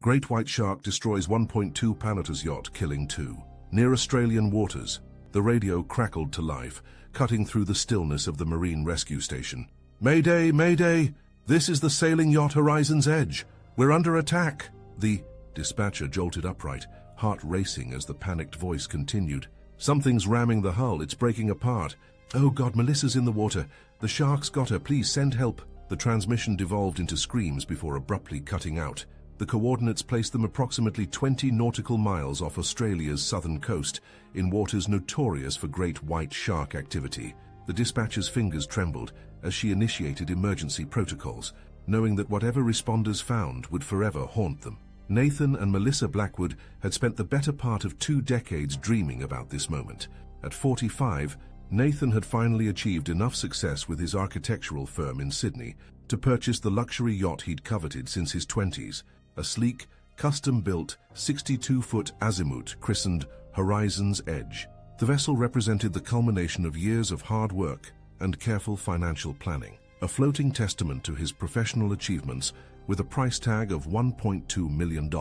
Great white shark destroys 1.2 Planetas yacht, killing 2. Near Australian waters, the radio crackled to life, cutting through the stillness of the marine rescue station. "Mayday, mayday! This is the sailing yacht Horizon's Edge. We're under attack!" The dispatcher jolted upright, heart racing as the panicked voice continued. "Something's ramming the hull, it's breaking apart. Oh God, Melissa's in the water. The shark's got her, please send help." The transmission devolved into screams before abruptly cutting out. The coordinates placed them approximately 20 nautical miles off Australia's southern coast, in waters notorious for great white shark activity. The dispatcher's fingers trembled as she initiated emergency protocols, knowing that whatever responders found would forever haunt them. Nathan and Melissa Blackwood had spent the better part of 2 decades dreaming about this moment. At 45, Nathan had finally achieved enough success with his architectural firm in Sydney to purchase the luxury yacht he'd coveted since his 20s, a sleek, custom-built 62-foot azimuth christened Horizon's Edge. The vessel represented the culmination of years of hard work and careful financial planning, a floating testament to his professional achievements. With a price tag of $1.2 million,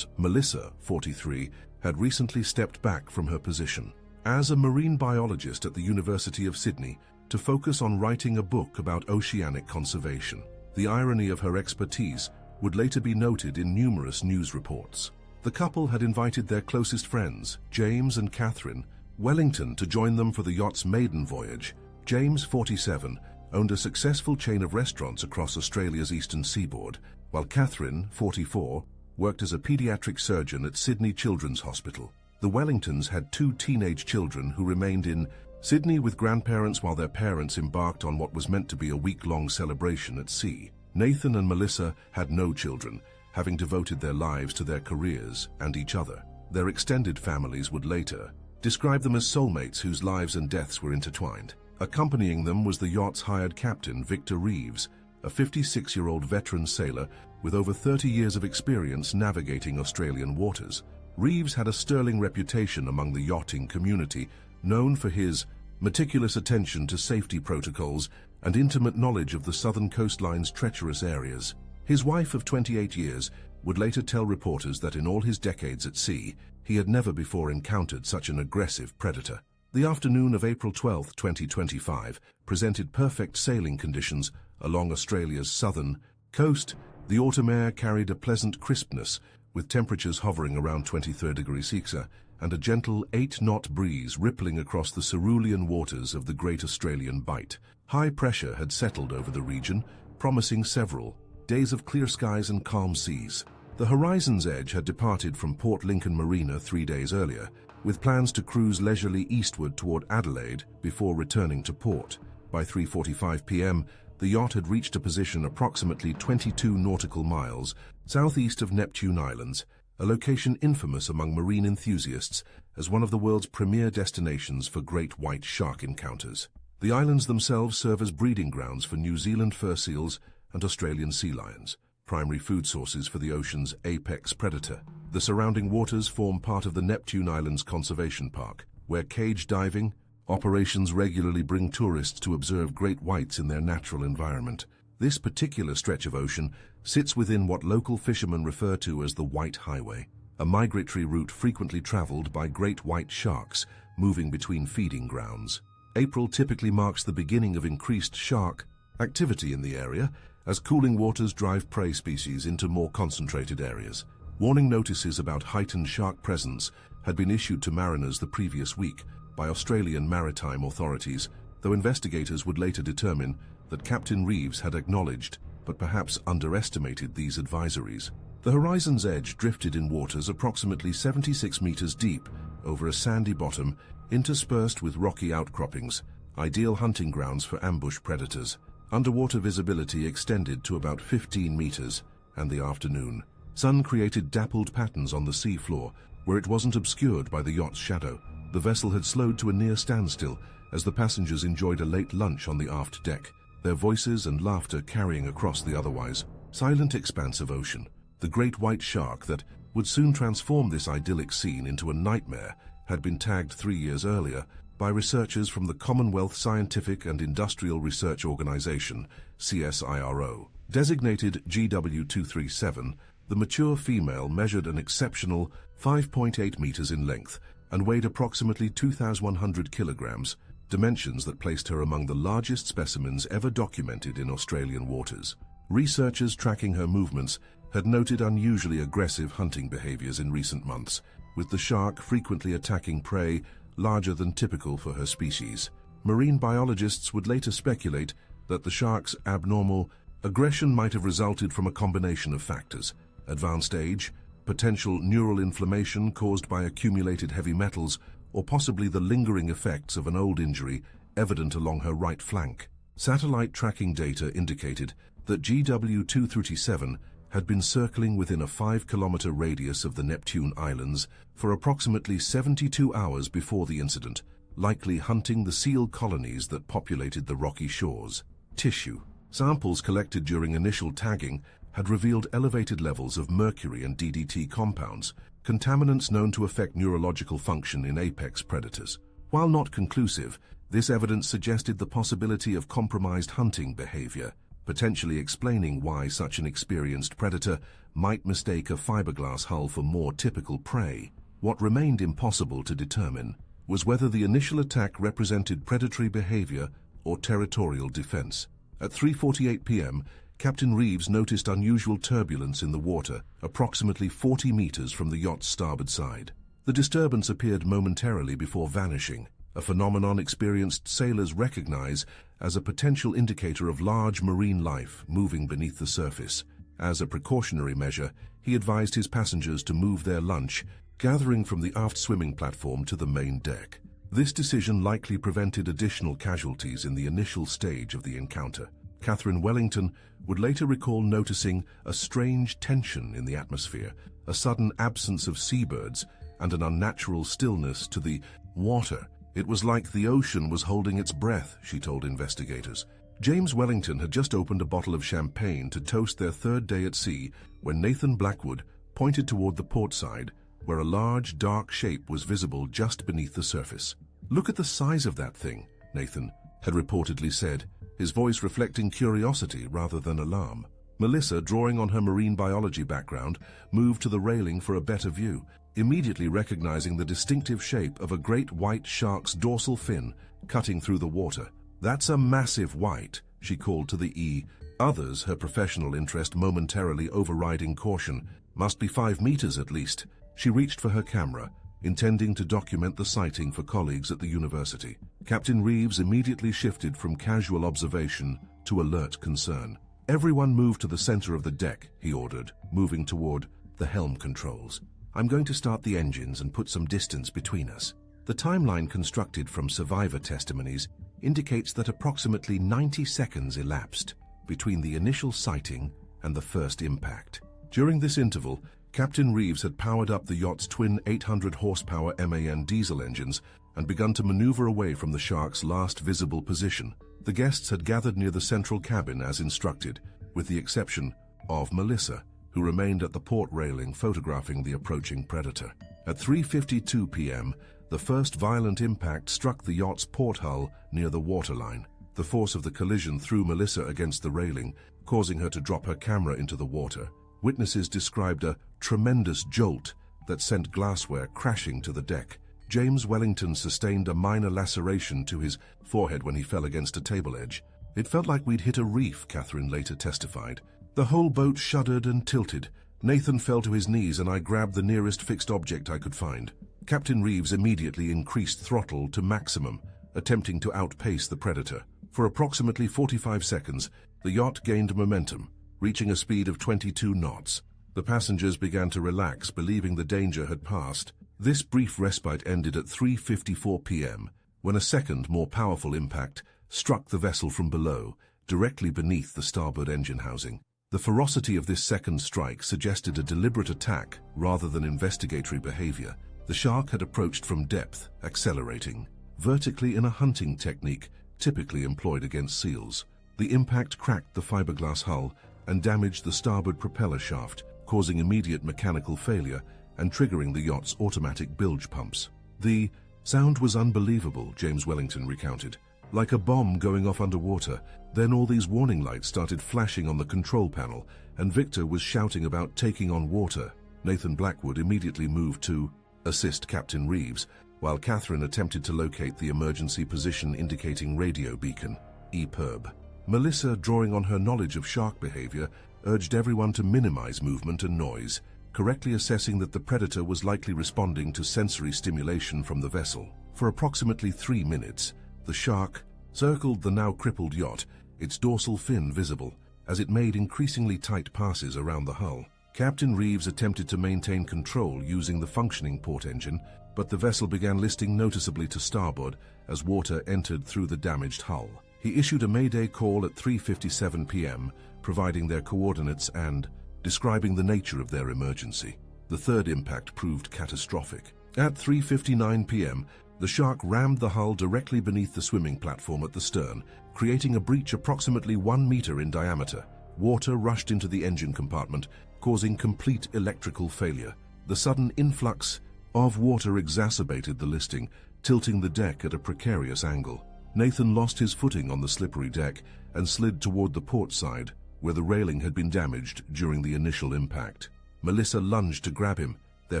Melissa, 43, had recently stepped back from her position as a marine biologist at the University of Sydney to focus on writing a book about oceanic conservation. The irony of her expertise would later be noted in numerous news reports. The couple had invited their closest friends, James and Catherine Wellington, to join them for the yacht's maiden voyage. James, 47, owned a successful chain of restaurants across Australia's eastern seaboard, while Catherine, 44, worked as a pediatric surgeon at Sydney Children's Hospital. The Wellingtons had 2 teenage children who remained in Sydney with grandparents while their parents embarked on what was meant to be a week-long celebration at sea. Nathan and Melissa had no children, having devoted their lives to their careers and each other. Their extended families would later describe them as soulmates whose lives and deaths were intertwined. Accompanying them was the yacht's hired captain, Victor Reeves, a 56-year-old veteran sailor with over 30 years of experience navigating Australian waters. Reeves had a sterling reputation among the yachting community, known for his meticulous attention to safety protocols and intimate knowledge of the southern coastline's treacherous areas. His wife of 28 years would later tell reporters that in all his decades at sea, he had never before encountered such an aggressive predator. The afternoon of April 12, 2025, presented perfect sailing conditions along Australia's southern coast. The autumn air carried a pleasant crispness, with temperatures hovering around 23 degrees Celsius and a gentle 8-knot breeze rippling across the cerulean waters of the Great Australian Bight. High pressure had settled over the region, promising several days of clear skies and calm seas. The Horizon's Edge had departed from Port Lincoln Marina 3 days earlier, with plans to cruise leisurely eastward toward Adelaide before returning to port. By 3:45 p.m., the yacht had reached a position approximately 22 nautical miles southeast of Neptune Islands, a location infamous among marine enthusiasts as one of the world's premier destinations for great white shark encounters. The islands themselves serve as breeding grounds for New Zealand fur seals and Australian sea lions, primary food sources for the ocean's apex predator. The surrounding waters form part of the Neptune Islands Conservation Park, where cage diving operations regularly bring tourists to observe great whites in their natural environment. This particular stretch of ocean sits within what local fishermen refer to as the White Highway, a migratory route frequently traveled by great white sharks moving between feeding grounds. April typically marks the beginning of increased shark activity in the area, as cooling waters drive prey species into more concentrated areas. Warning notices about heightened shark presence had been issued to mariners the previous week by Australian maritime authorities, though investigators would later determine that Captain Reeves had acknowledged but perhaps underestimated these advisories. The Horizon's Edge drifted in waters approximately 76 meters deep over a sandy bottom interspersed with rocky outcroppings, ideal hunting grounds for ambush predators. Underwater visibility extended to about 15 meters, and the afternoon sun created dappled patterns on the sea floor where it wasn't obscured by the yacht's shadow. The vessel had slowed to a near standstill as the passengers enjoyed a late lunch on the aft deck, their voices and laughter carrying across the otherwise silent expanse of ocean. The great white shark that would soon transform this idyllic scene into a nightmare had been tagged 3 years earlier by researchers from the Commonwealth Scientific and Industrial Research Organization, CSIRO. Designated GW237, The mature female measured an exceptional 5.8 meters in length and weighed approximately 2,100 kilograms, dimensions that placed her among the largest specimens ever documented in Australian waters. Researchers tracking her movements had noted unusually aggressive hunting behaviors in recent months, with the shark frequently attacking prey larger than typical for her species. Marine biologists would later speculate that the shark's abnormal aggression might have resulted from a combination of factors: advanced age, potential neural inflammation caused by accumulated heavy metals, or possibly the lingering effects of an old injury evident along her right flank. Satellite tracking data indicated that GW237 had been circling within a 5-kilometer radius of the Neptune Islands for approximately 72 hours before the incident, likely hunting the seal colonies that populated the rocky shores. Tissue samples collected during initial tagging had revealed elevated levels of mercury and DDT compounds, contaminants known to affect neurological function in apex predators. While not conclusive, this evidence suggested the possibility of compromised hunting behavior, potentially explaining why such an experienced predator might mistake a fiberglass hull for more typical prey. What remained impossible to determine was whether the initial attack represented predatory behavior or territorial defense. At 3:48 p.m., Captain Reeves noticed unusual turbulence in the water, approximately 40 meters from the yacht's starboard side. The disturbance appeared momentarily before vanishing, a phenomenon experienced sailors recognize as a potential indicator of large marine life moving beneath the surface. As a precautionary measure, he advised his passengers to move their lunch, gathering from the aft swimming platform to the main deck. This decision likely prevented additional casualties in the initial stage of the encounter. Catherine Wellington would later recall noticing a strange tension in the atmosphere, a sudden absence of seabirds, and an unnatural stillness to the water. It was like the ocean was holding its breath, she told investigators. James Wellington had just opened a bottle of champagne to toast their third day at sea when Nathan Blackwood pointed toward the port side, where a large, dark shape was visible just beneath the surface. "Look at the size of that thing," Nathan had reportedly said, his voice reflecting curiosity rather than alarm. Melissa, drawing on her marine biology background, moved to the railing for a better view, immediately recognizing the distinctive shape of a great white shark's dorsal fin cutting through the water. "That's a massive white," she called to the E. Others, her professional interest momentarily overriding caution. "Must be 5 meters at least." She reached for her camera, intending to document the sighting for colleagues at the university. Captain Reeves immediately shifted from casual observation to alert concern. "Everyone move to the center of the deck," he ordered, moving toward the helm controls. "I'm going to start the engines and put some distance between us." The timeline constructed from survivor testimonies indicates that approximately 90 seconds elapsed between the initial sighting and the first impact. During this interval, Captain Reeves had powered up the yacht's twin 800 horsepower MAN diesel engines and begun to maneuver away from the shark's last visible position. The guests had gathered near the central cabin as instructed, with the exception of Melissa, who remained at the port railing photographing the approaching predator. At 3:52 p.m., the first violent impact struck the yacht's port hull near the waterline. The force of the collision threw Melissa against the railing, causing her to drop her camera into the water. Witnesses described a tremendous jolt that sent glassware crashing to the deck. James Wellington sustained a minor laceration to his forehead when he fell against a table edge. "It felt like we'd hit a reef," Catherine later testified. "The whole boat shuddered and tilted. Nathan fell to his knees and I grabbed the nearest fixed object I could find." Captain Reeves immediately increased throttle to maximum, attempting to outpace the predator. For approximately 45 seconds, the yacht gained momentum, reaching a speed of 22 knots. The passengers began to relax, believing the danger had passed. This brief respite ended at 3:54 p.m., when a second, more powerful impact struck the vessel from below, directly beneath the starboard engine housing. The ferocity of this second strike suggested a deliberate attack rather than investigatory behavior. The shark had approached from depth, accelerating vertically in a hunting technique typically employed against seals. The impact cracked the fiberglass hull and damaged the starboard propeller shaft, causing immediate mechanical failure and triggering the yacht's automatic bilge pumps. "The sound was unbelievable," James Wellington recounted. like a bomb going off underwater. Then all these warning lights started flashing on the control panel, and Victor was shouting about taking on water. Nathan Blackwood immediately moved to assist Captain Reeves, while Catherine attempted to locate the emergency position indicating radio beacon, EPIRB. Melissa, drawing on her knowledge of shark behavior, urged everyone to minimize movement and noise, correctly assessing that the predator was likely responding to sensory stimulation from the vessel. For approximately 3 minutes, the shark circled the now crippled yacht, its dorsal fin visible, as it made increasingly tight passes around the hull. Captain Reeves attempted to maintain control using the functioning port engine, but the vessel began listing noticeably to starboard as water entered through the damaged hull. He issued a mayday call at 3:57 p.m., providing their coordinates and describing the nature of their emergency. The third impact proved catastrophic. At 3:59 p.m., the shark rammed the hull directly beneath the swimming platform at the stern, creating a breach approximately 1 meter in diameter. Water rushed into the engine compartment, causing complete electrical failure. The sudden influx of water exacerbated the listing, tilting the deck at a precarious angle. Nathan lost his footing on the slippery deck and slid toward the port side, where the railing had been damaged during the initial impact. Melissa lunged to grab him, their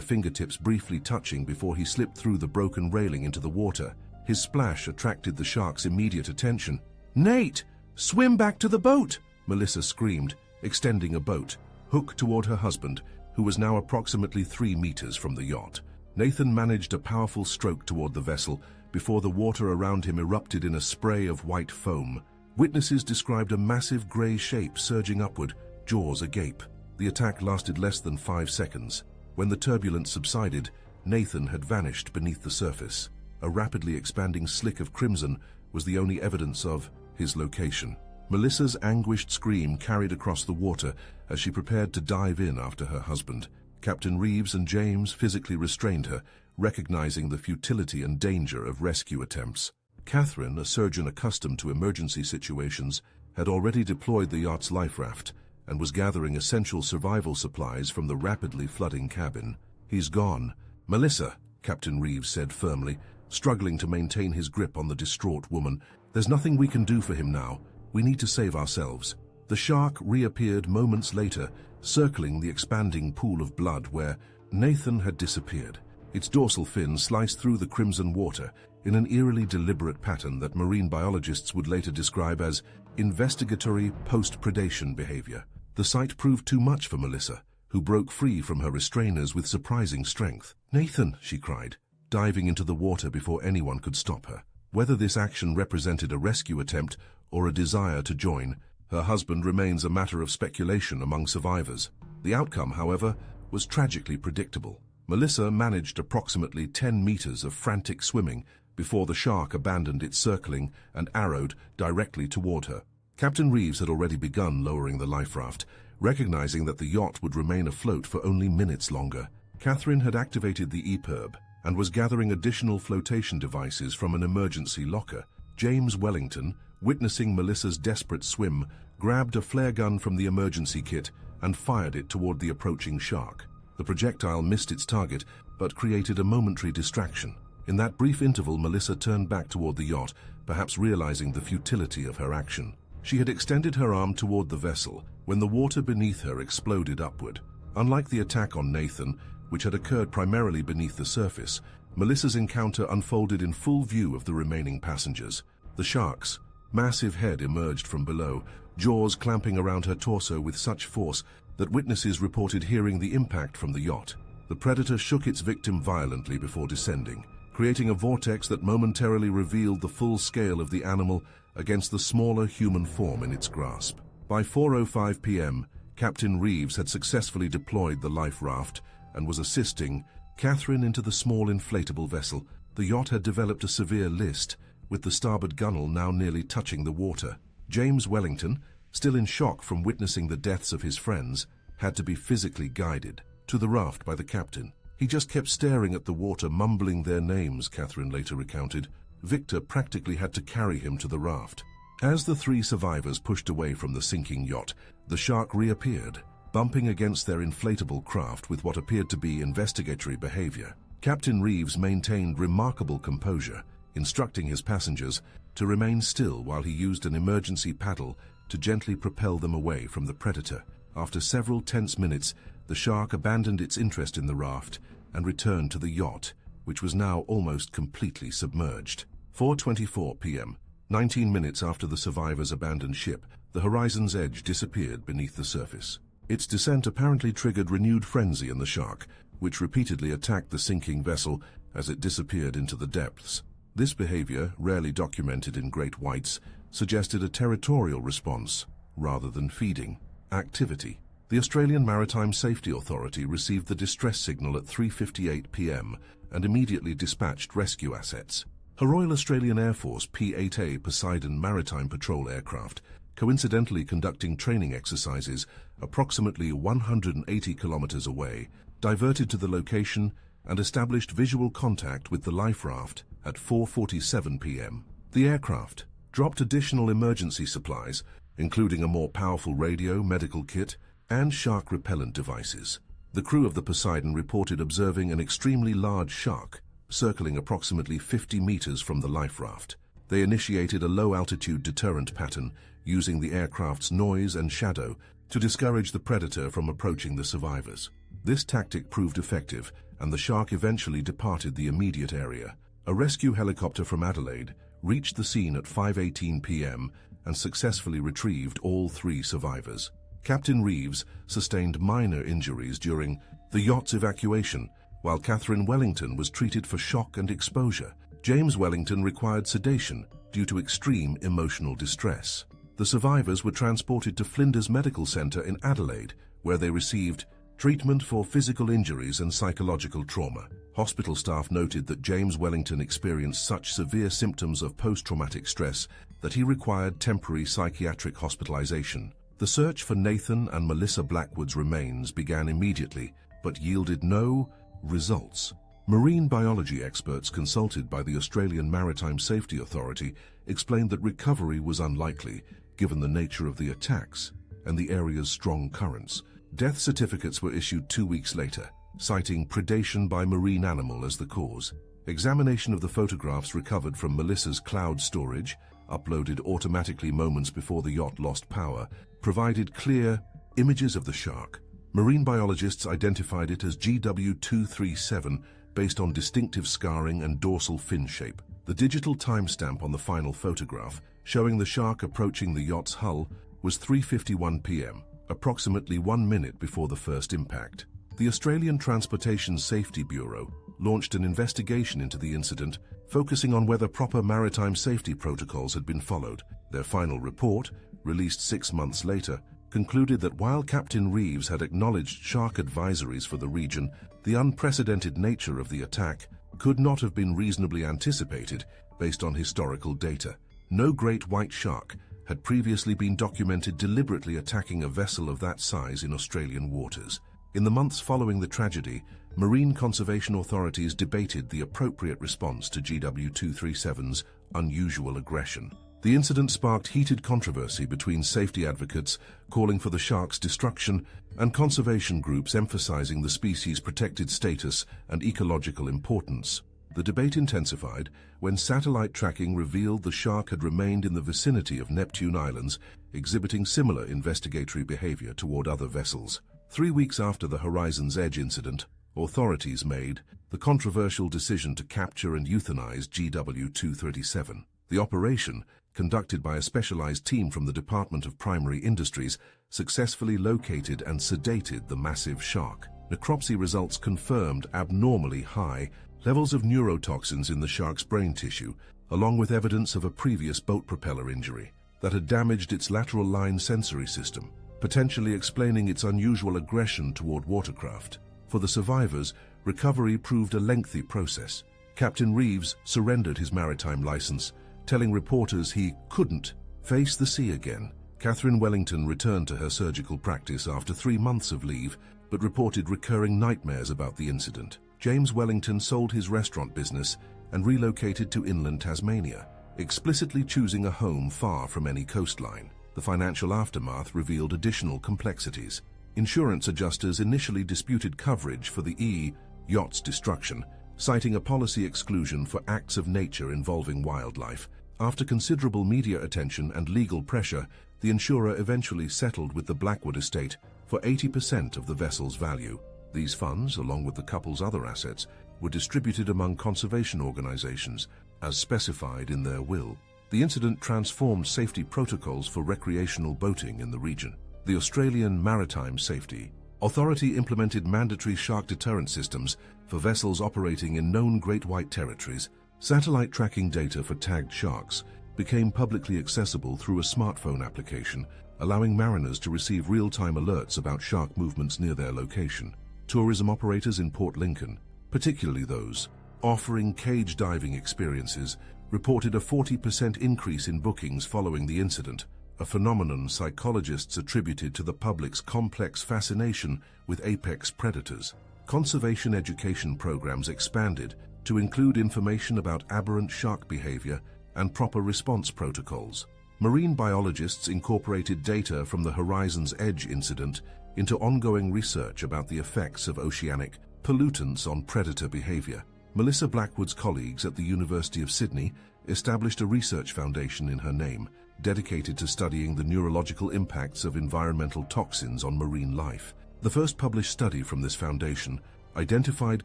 fingertips briefly touching before he slipped through the broken railing into the water. His splash attracted the shark's immediate attention. "Nate, swim back to the boat!" Melissa screamed, extending a boat, hook toward her husband, who was now approximately 3 meters from the yacht. Nathan managed a powerful stroke toward the vessel before the water around him erupted in a spray of white foam. Witnesses described a massive gray shape surging upward, jaws agape. The attack lasted less than 5 seconds. When the turbulence subsided, Nathan had vanished beneath the surface. A rapidly expanding slick of crimson was the only evidence of his location. Melissa's anguished scream carried across the water as she prepared to dive in after her husband. Captain Reeves and James physically restrained her, recognizing the futility and danger of rescue attempts. Catherine, a surgeon accustomed to emergency situations, had already deployed the yacht's life raft and was gathering essential survival supplies from the rapidly flooding cabin. "He's gone." "Melissa," Captain Reeves said firmly, struggling to maintain his grip on the distraught woman, "there's nothing we can do for him now. We need to save ourselves." The shark reappeared moments later, circling the expanding pool of blood where Nathan had disappeared. Its dorsal fin sliced through the crimson water in an eerily deliberate pattern that marine biologists would later describe as investigatory post-predation behavior. The sight proved too much for Melissa, who broke free from her restrainers with surprising strength. "Nathan," she cried, diving into the water before anyone could stop her. Whether this action represented a rescue attempt or a desire to join her husband remains a matter of speculation among survivors. The outcome, however, was tragically predictable. Melissa managed approximately 10 meters of frantic swimming before the shark abandoned its circling and arrowed directly toward her. Captain Reeves had already begun lowering the life raft, recognizing that the yacht would remain afloat for only minutes longer. Catherine had activated the EPIRB and was gathering additional flotation devices from an emergency locker. James Wellington, witnessing Melissa's desperate swim, grabbed a flare gun from the emergency kit and fired it toward the approaching shark. The projectile missed its target, but created a momentary distraction. In that brief interval, Melissa turned back toward the yacht, perhaps realizing the futility of her action. She had extended her arm toward the vessel when the water beneath her exploded upward. Unlike the attack on Nathan, which had occurred primarily beneath the surface, Melissa's encounter unfolded in full view of the remaining passengers. The shark's massive head emerged from below, jaws clamping around her torso with such force that witnesses reported hearing the impact from the yacht. The predator shook its victim violently before descending, creating a vortex that momentarily revealed the full scale of the animal against the smaller human form in its grasp. By 4:05 p.m., Captain Reeves had successfully deployed the life raft and was assisting Catherine into the small inflatable vessel. The yacht had developed a severe list, with the starboard gunwale now nearly touching the water. James Wellington, still in shock from witnessing the deaths of his friends, had to be physically guided to the raft by the captain. He just kept staring at the water, mumbling their names, Catherine later recounted. Victor practically had to carry him to the raft. As the 3 survivors pushed away from the sinking yacht, the shark reappeared, bumping against their inflatable craft with what appeared to be investigatory behavior. Captain Reeves maintained remarkable composure, instructing his passengers to remain still while he used an emergency paddle to gently propel them away from the predator. After several tense minutes, the shark abandoned its interest in the raft and returned to the yacht, which was now almost completely submerged. 4:24 p.m., 19 minutes after the survivors abandoned ship, the Horizon's Edge disappeared beneath the surface. Its descent apparently triggered renewed frenzy in the shark, which repeatedly attacked the sinking vessel as it disappeared into the depths. This behavior, rarely documented in great whites, suggested a territorial response rather than feeding activity. The Australian Maritime Safety Authority received the distress signal at 3:58 p.m. and immediately dispatched rescue assets. A Royal Australian Air Force P-8A Poseidon maritime patrol aircraft, coincidentally conducting training exercises approximately 180 kilometers away, diverted to the location and established visual contact with the life raft at 4:47 p.m. The aircraft dropped additional emergency supplies, including a more powerful radio, medical kit, and shark repellent devices. The crew of the Poseidon reported observing an extremely large shark circling approximately 50 meters from the life raft. They initiated a low-altitude deterrent pattern using the aircraft's noise and shadow to discourage the predator from approaching the survivors. This tactic proved effective, and the shark eventually departed the immediate area. A rescue helicopter from Adelaide reached the scene at 5:18 p.m. and successfully retrieved all 3 survivors. Captain Reeves sustained minor injuries during the yacht's evacuation, while Catherine Wellington was treated for shock and exposure. James Wellington required sedation due to extreme emotional distress. The survivors were transported to Flinders Medical Centre in Adelaide, where they received treatment for physical injuries and psychological trauma. Hospital staff noted that James Wellington experienced such severe symptoms of post-traumatic stress that he required temporary psychiatric hospitalization. The search for Nathan and Melissa Blackwood's remains began immediately, but yielded no results. Marine biology experts consulted by the Australian Maritime Safety Authority explained that recovery was unlikely, given the nature of the attacks and the area's strong currents. Death certificates were issued 2 weeks later, citing predation by marine animal as the cause. Examination of the photographs recovered from Melissa's cloud storage, uploaded automatically moments before the yacht lost power, provided clear images of the shark. Marine biologists identified it as GW237 based on distinctive scarring and dorsal fin shape. The digital timestamp on the final photograph, showing the shark approaching the yacht's hull, was 3:51 p.m., approximately 1 minute before the first impact. The Australian Transportation Safety Bureau launched an investigation into the incident, focusing on whether proper maritime safety protocols had been followed. Their final report, released 6 months later, concluded that while Captain Reeves had acknowledged shark advisories for the region, the unprecedented nature of the attack could not have been reasonably anticipated based on historical data. No great white shark had previously been documented deliberately attacking a vessel of that size in Australian waters. In the months following the tragedy, marine conservation authorities debated the appropriate response to GW237's unusual aggression. The incident sparked heated controversy between safety advocates calling for the shark's destruction and conservation groups emphasizing the species' protected status and ecological importance. The debate intensified when satellite tracking revealed the shark had remained in the vicinity of Neptune Islands, exhibiting similar investigatory behavior toward other vessels. 3 weeks after the Horizon's Edge incident, authorities made the controversial decision to capture and euthanize GW237. The operation, conducted by a specialized team from the Department of Primary Industries, successfully located and sedated the massive shark. Necropsy results confirmed abnormally high levels of neurotoxins in the shark's brain tissue, along with evidence of a previous boat propeller injury that had damaged its lateral line sensory system, potentially explaining its unusual aggression toward watercraft. For the survivors, recovery proved a lengthy process. Captain Reeves surrendered his maritime license, telling reporters he couldn't face the sea again. Catherine Wellington returned to her surgical practice after 3 months of leave, but reported recurring nightmares about the incident. James Wellington sold his restaurant business and relocated to inland Tasmania, explicitly choosing a home far from any coastline. The financial aftermath revealed additional complexities. Insurance adjusters initially disputed coverage for the yacht's destruction, citing a policy exclusion for acts of nature involving wildlife. After considerable media attention and legal pressure, the insurer eventually settled with the Blackwood estate for 80% of the vessel's value. These funds, along with the couple's other assets, were distributed among conservation organizations, as specified in their will. The incident transformed safety protocols for recreational boating in the region. The Australian Maritime Safety Authority implemented mandatory shark deterrent systems for vessels operating in known Great White Territories. Satellite tracking data for tagged sharks became publicly accessible through a smartphone application, allowing mariners to receive real-time alerts about shark movements near their location. Tourism operators in Port Lincoln, particularly those offering cage diving experiences, reported a 40% increase in bookings following the incident, a phenomenon psychologists attributed to the public's complex fascination with apex predators. Conservation education programs expanded to include information about aberrant shark behavior and proper response protocols. Marine biologists incorporated data from the Horizon's Edge incident into ongoing research about the effects of oceanic pollutants on predator behavior. Melissa Blackwood's colleagues at the University of Sydney established a research foundation in her name, dedicated to studying the neurological impacts of environmental toxins on marine life. The first published study from this foundation identified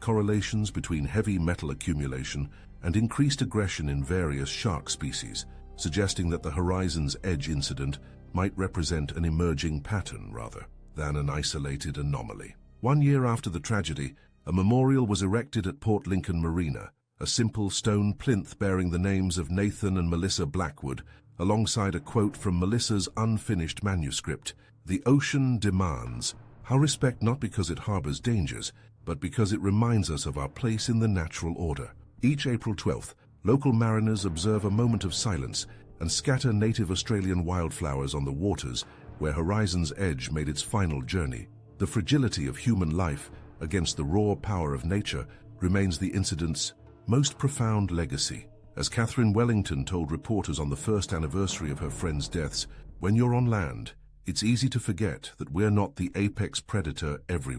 correlations between heavy metal accumulation and increased aggression in various shark species, suggesting that the Horizon's Edge incident might represent an emerging pattern rather than an isolated anomaly. 1 year after the tragedy, a memorial was erected at Port Lincoln Marina, a simple stone plinth bearing the names of Nathan and Melissa Blackwood, alongside a quote from Melissa's unfinished manuscript: "The ocean demands our respect not because it harbors dangers, but because it reminds us of our place in the natural order." Each April 12th, local mariners observe a moment of silence and scatter native Australian wildflowers on the waters where Horizon's Edge made its final journey. The fragility of human life against the raw power of nature remains the incident's most profound legacy. As Catherine Wellington told reporters on the first anniversary of her friends' deaths, "When you're on land, it's easy to forget that we're not the apex predator everywhere."